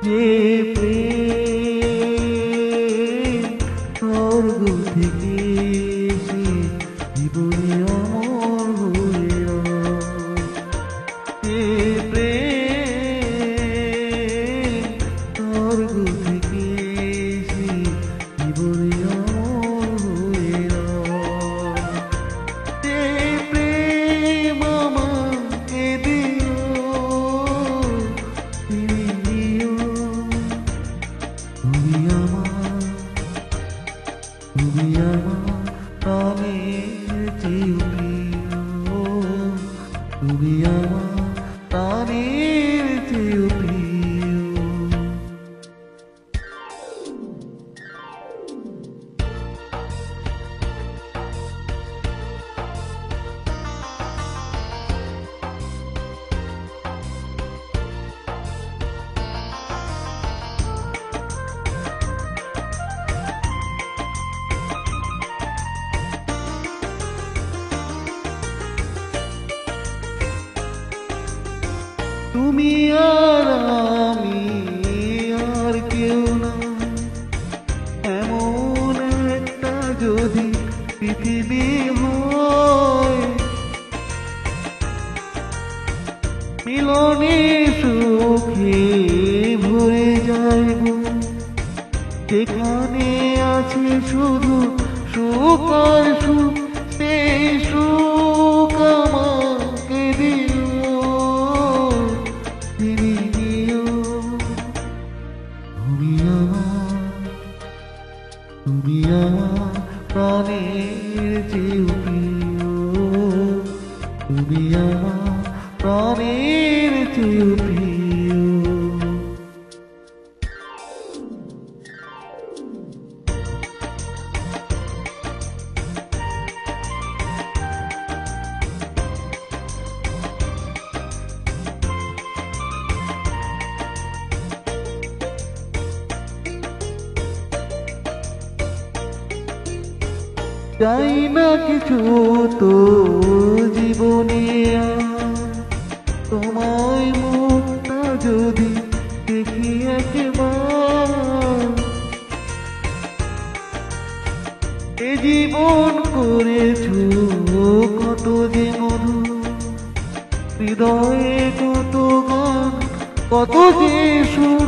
যে প্রেম স্বর্গ থেকে এসে জীবনে অমর হয়ে রয়। যে প্রেম স্বর্গ থেকে এসে জীবনে অমর হয়ে রয়। যে প্রেম আমাকে দিও তুমি দিও, তুমি আমার প্রাণের চেয়েও প্রিয়, তুমি আমার প্রাণের চেয়েও প্রিয়। তুমি আর আমি আর কেউ না, এমন একটা যদি পৃথিবী হয়, মিলনে সুখে ভরে যাইব, যেখানে আছে শুধু সুখ আর সুখ, সেই সুখ আমাকে দিও, তুমি দিও, তুমি আমার প্রাণের চেয়েও প্রিয়, তুমি আমার প্রাণের চেয়েও প্রিয়। চাই না কিছু তো জীবনে আর, তোমায় মুখটা যদি দেখি একবার, এ জীবন করেছো কত যে মধু, হৃদয়ে কত গান, কত যে সুর